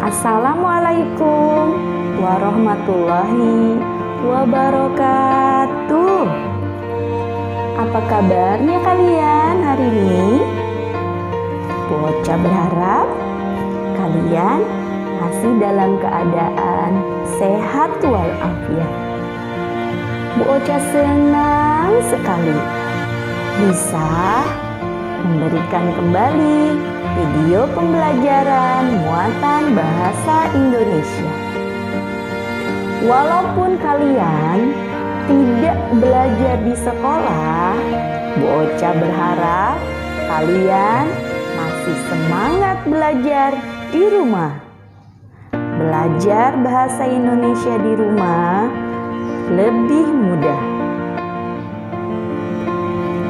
Assalamualaikum warahmatullahi wabarakatuh. Apa kabarnya kalian hari ini? Bu Ocha berharap kalian masih dalam keadaan sehat walafiat. Bu Ocha senang sekali bisa memberikan kembali video pembelajaran muatan bahasa Indonesia. Walaupun kalian tidak belajar di sekolah, Bu Ocha berharap kalian masih semangat belajar di rumah. Belajar bahasa Indonesia di rumah lebih mudah.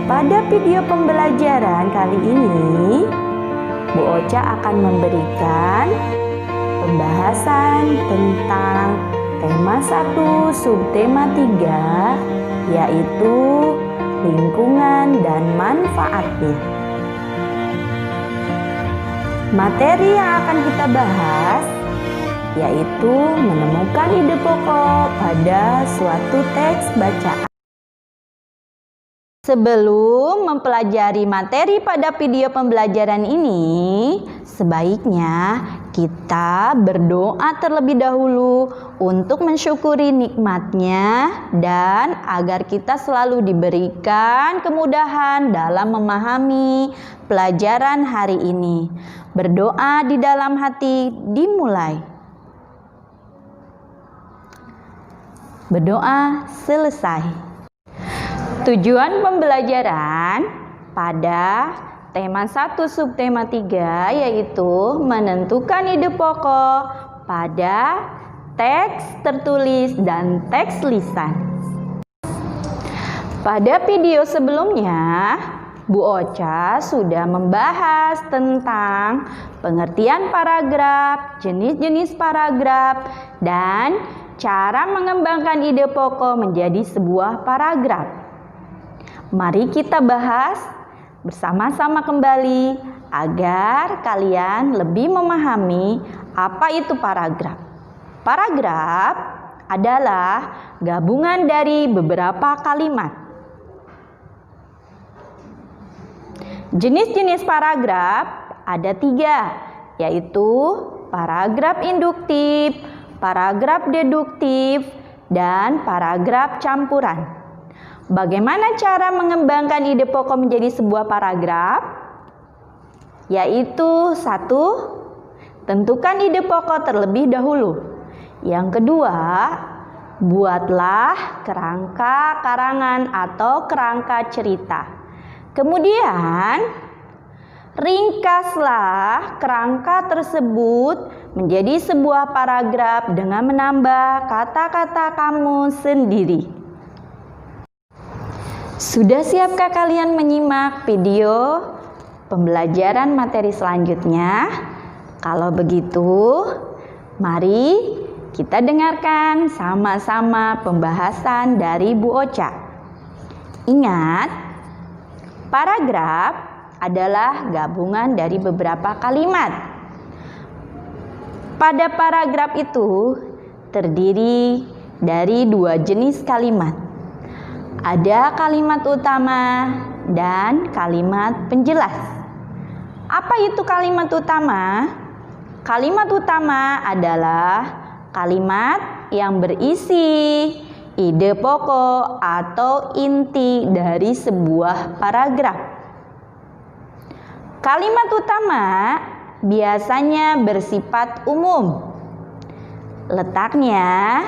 Pada video pembelajaran kali ini, Bu Ocha akan memberikan pembahasan tentang tema 1 subtema 3, yaitu lingkungan dan manfaatnya. Materi yang akan kita bahas yaitu menemukan ide pokok pada suatu teks bacaan. Sebelum mempelajari materi pada video pembelajaran ini, sebaiknya kita berdoa terlebih dahulu untuk mensyukuri nikmatnya dan agar kita selalu diberikan kemudahan dalam memahami pelajaran hari ini. Berdoa di dalam hati dimulai. Berdoa selesai. Tujuan pembelajaran pada tema 1 subtema 3 yaitu menentukan ide pokok pada teks tertulis dan teks lisan. Pada video sebelumnya, Bu Ocha sudah membahas tentang pengertian paragraf, jenis-jenis paragraf, dan cara mengembangkan ide pokok menjadi sebuah paragraf. Mari kita bahas bersama-sama kembali agar kalian lebih memahami apa itu paragraf. Paragraf adalah gabungan dari beberapa kalimat. Jenis-jenis paragraf ada 3, yaitu paragraf induktif, paragraf deduktif, dan paragraf campuran. Bagaimana cara mengembangkan ide pokok menjadi sebuah paragraf? Yaitu 1. Tentukan ide pokok terlebih dahulu. Yang kedua, buatlah kerangka karangan atau kerangka cerita. Kemudian, ringkaslah kerangka tersebut menjadi sebuah paragraf dengan menambah kata-kata kamu sendiri. Sudah siapkah kalian menyimak video pembelajaran materi selanjutnya? Kalau begitu, mari kita dengarkan sama-sama pembahasan dari Bu Ocha. Ingat, paragraf adalah gabungan dari beberapa kalimat. Pada paragraf itu terdiri dari 2 jenis kalimat. Ada kalimat utama dan kalimat penjelas. Apa itu kalimat utama? Kalimat utama adalah kalimat yang berisi ide pokok atau inti dari sebuah paragraf. Kalimat utama biasanya bersifat umum. Letaknya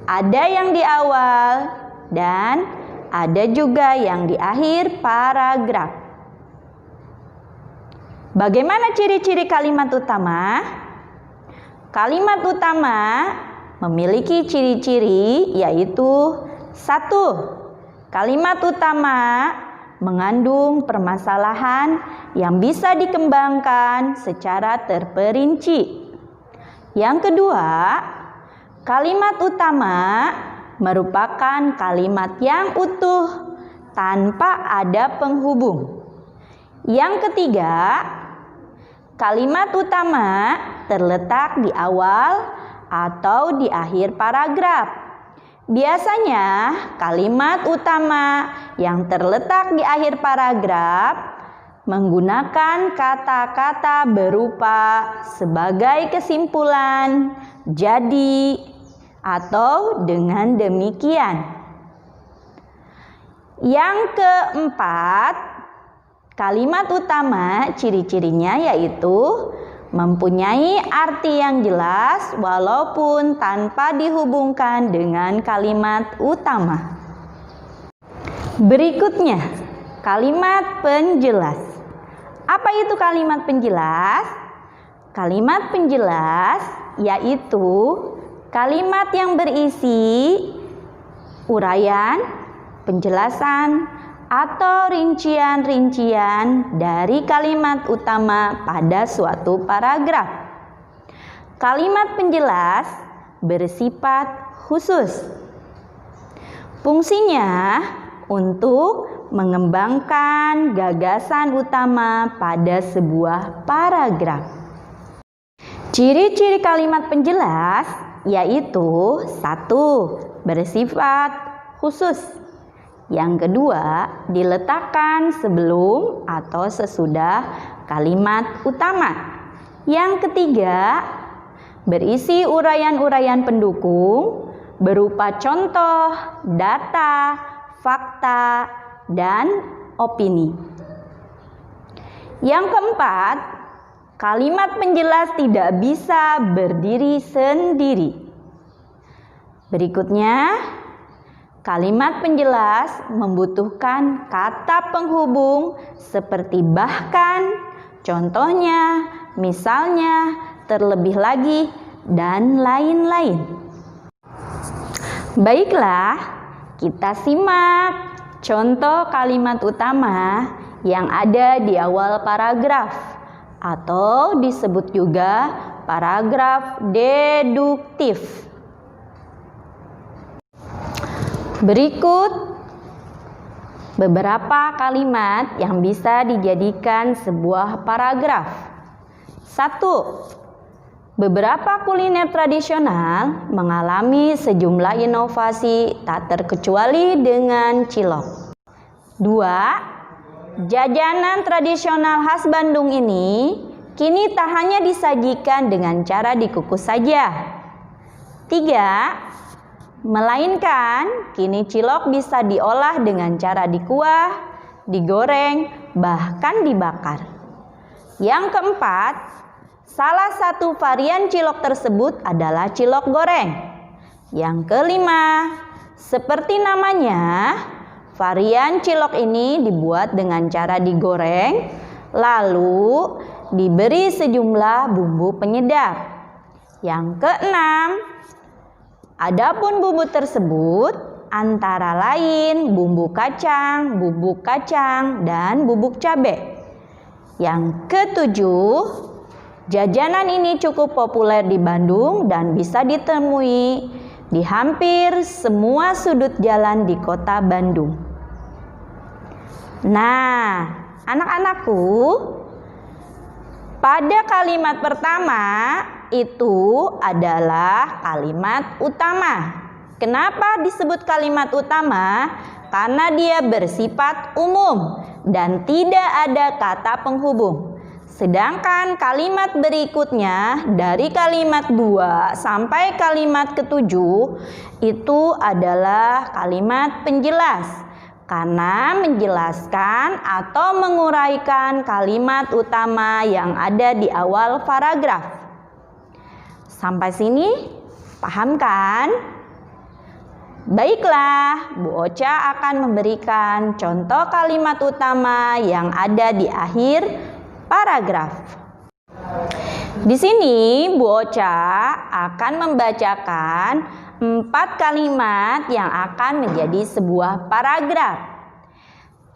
ada yang di awal dan ada juga yang di akhir paragraf. Bagaimana ciri-ciri kalimat utama? Kalimat utama memiliki ciri-ciri yaitu 1. Kalimat utama mengandung permasalahan yang bisa dikembangkan secara terperinci. Yang kedua, kalimat utama merupakan kalimat yang utuh tanpa ada penghubung. Yang ketiga, kalimat utama terletak di awal atau di akhir paragraf. Biasanya kalimat utama yang terletak di akhir paragraf menggunakan kata-kata berupa sebagai kesimpulan, jadi, atau dengan demikian. Yang keempat, kalimat utama ciri-cirinya yaitu mempunyai arti yang jelas walaupun tanpa dihubungkan dengan kalimat utama. Berikutnya, kalimat penjelas. Apa itu kalimat penjelas? Kalimat penjelas yaitu kalimat yang berisi uraian, penjelasan, atau rincian-rincian dari kalimat utama pada suatu paragraf. Kalimat penjelas bersifat khusus. Fungsinya untuk mengembangkan gagasan utama pada sebuah paragraf. Ciri-ciri kalimat penjelas yaitu 1. Bersifat khusus. Yang kedua, diletakkan sebelum atau sesudah kalimat utama. Yang ketiga, berisi uraian-uraian pendukung berupa contoh, data, fakta, dan opini. Yang keempat, kalimat penjelas tidak bisa berdiri sendiri. Berikutnya, kalimat penjelas membutuhkan kata penghubung seperti bahkan, contohnya, misalnya, terlebih lagi, dan lain-lain. Baiklah, kita simak contoh kalimat utama yang ada di awal paragraf atau disebut juga paragraf deduktif. Berikut beberapa kalimat yang bisa dijadikan sebuah paragraf. 1. Beberapa kuliner tradisional mengalami sejumlah inovasi tak terkecuali dengan cilok. 2. Jajanan tradisional khas Bandung ini kini tak hanya disajikan dengan cara dikukus saja. 3. Melainkan kini cilok bisa diolah dengan cara dikuah, digoreng, bahkan dibakar. Yang keempat, salah satu varian cilok tersebut adalah cilok goreng. Yang kelima, seperti namanya, varian cilok ini dibuat dengan cara digoreng, lalu diberi sejumlah bumbu penyedap. Yang keenam, adapun bumbu tersebut antara lain bubuk kacang, dan bubuk cabai. Yang ketujuh, jajanan ini cukup populer di Bandung dan bisa ditemui di hampir semua sudut jalan di kota Bandung. Nah, anak-anakku, pada kalimat pertama itu adalah kalimat utama. Kenapa disebut kalimat utama? Karena dia bersifat umum dan tidak ada kata penghubung. Sedangkan kalimat berikutnya dari kalimat 2 sampai kalimat ke-7 itu adalah kalimat penjelas. Karena menjelaskan atau menguraikan kalimat utama yang ada di awal paragraf. Sampai sini paham kan? Baiklah, Bu Ocha akan memberikan contoh kalimat utama yang ada di akhir paragraf. Di sini Bu Ocha akan membacakan 4 kalimat yang akan menjadi sebuah paragraf.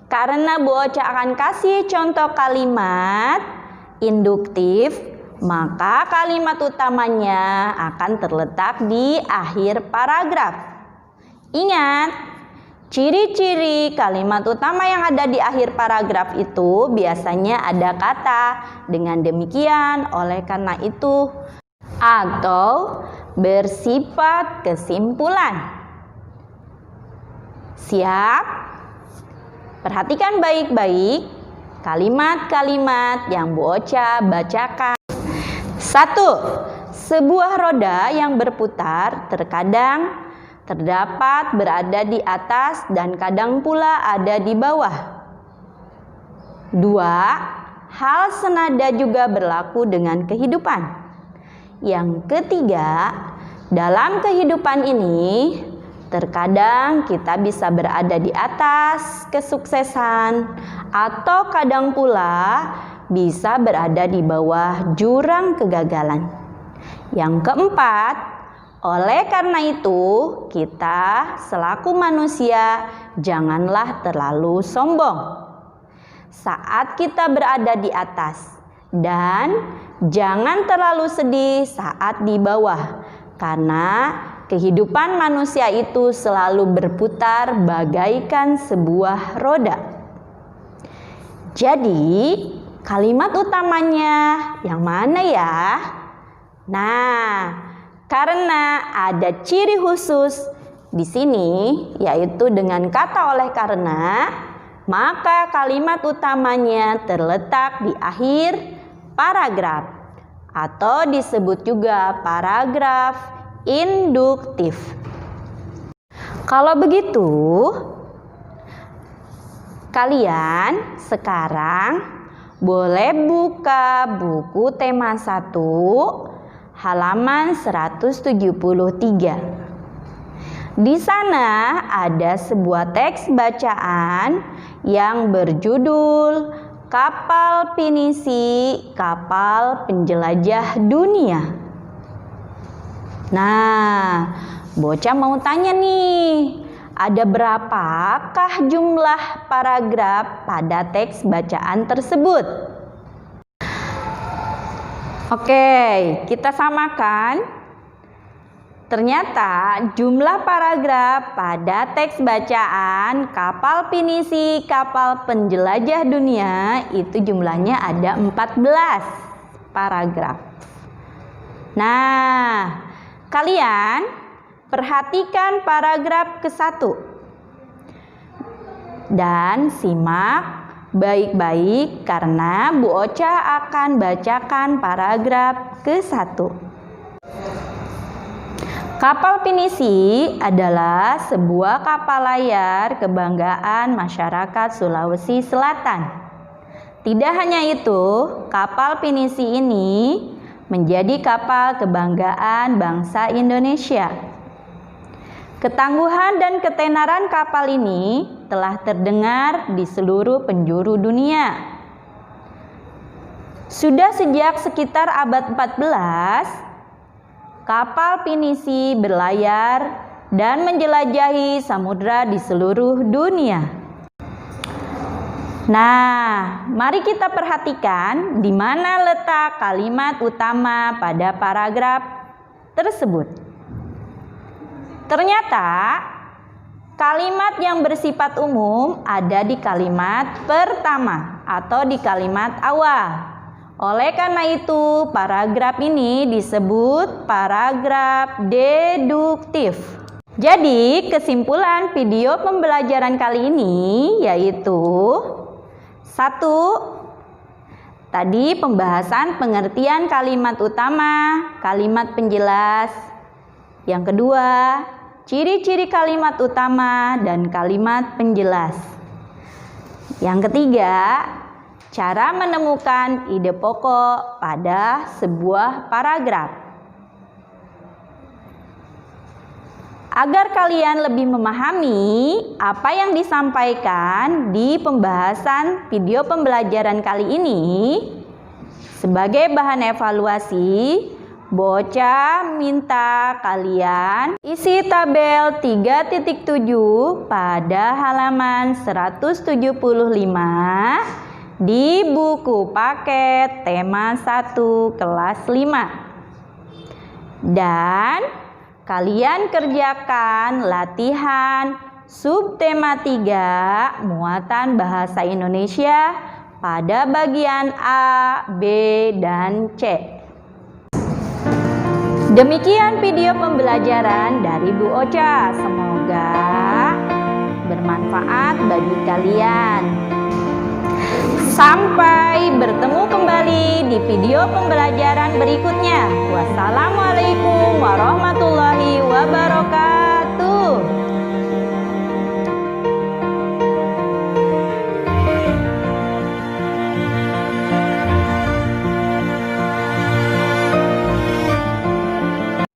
Karena Bu Ocha akan kasih contoh kalimat induktif, maka kalimat utamanya akan terletak di akhir paragraf. Ingat, Ciri-ciri kalimat utama yang ada di akhir paragraf itu biasanya ada kata dengan demikian, oleh karena itu, atau bersifat kesimpulan. Siap? Perhatikan baik-baik kalimat-kalimat yang Bu Ocha bacakan. 1. Sebuah roda yang berputar terkadang terdapat berada di atas dan kadang pula ada di bawah. 2. Hal senada juga berlaku dengan kehidupan. Yang ketiga, dalam kehidupan ini terkadang kita bisa berada di atas kesuksesan atau kadang pula bisa berada di bawah jurang kegagalan. Yang keempat, oleh karena itu, kita selaku manusia janganlah terlalu sombong saat kita berada di atas, dan jangan terlalu sedih saat di bawah, karena kehidupan manusia itu selalu berputar bagaikan sebuah roda. Jadi, kalimat utamanya yang mana ya? Nah, karena ada ciri khusus di sini, yaitu dengan kata oleh karena, maka kalimat utamanya terletak di akhir paragraf atau disebut juga paragraf induktif. Kalau begitu, kalian sekarang boleh buka buku tema 1 halaman 173. Di sana ada sebuah teks bacaan yang berjudul Kapal Pinisi, Kapal Penjelajah Dunia. Nah, Bocha mau tanya nih, ada berapakah jumlah paragraf pada teks bacaan tersebut? Oke, kita samakan. Ternyata jumlah paragraf pada teks bacaan Kapal Pinisi, Kapal Penjelajah Dunia itu jumlahnya ada 14 paragraf. Nah, kalian perhatikan paragraf ke-1 dan simak baik-baik karena Bu Ocha akan bacakan paragraf ke-1. Kapal Pinisi adalah sebuah kapal layar kebanggaan masyarakat Sulawesi Selatan. Tidak hanya itu, kapal Pinisi ini menjadi kapal kebanggaan bangsa Indonesia. Ketangguhan dan ketenaran kapal ini telah terdengar di seluruh penjuru dunia. Sudah sejak sekitar abad 14, kapal Pinisi berlayar dan menjelajahi samudra di seluruh dunia. Nah, mari kita perhatikan di mana letak kalimat utama pada paragraf tersebut. Ternyata kalimat yang bersifat umum ada di kalimat pertama atau di kalimat awal. Oleh karena itu, paragraf ini disebut paragraf deduktif. Jadi, kesimpulan video pembelajaran kali ini yaitu 1. Tadi pembahasan pengertian kalimat utama, kalimat penjelas. Yang kedua, ciri-ciri kalimat utama dan kalimat penjelas. Yang ketiga, cara menemukan ide pokok pada sebuah paragraf. Agar kalian lebih memahami apa yang disampaikan di pembahasan video pembelajaran kali ini, sebagai bahan evaluasi, Bocha minta kalian isi tabel 3.7 pada halaman 175 di buku paket tema 1 kelas 5. Dan kalian kerjakan latihan subtema 3 muatan bahasa Indonesia pada bagian A, B, dan C. Demikian video pembelajaran dari Bu Ocha. Semoga bermanfaat bagi kalian. Sampai bertemu kembali di video pembelajaran berikutnya. Wassalamualaikum warahmatullahi wabarakatuh.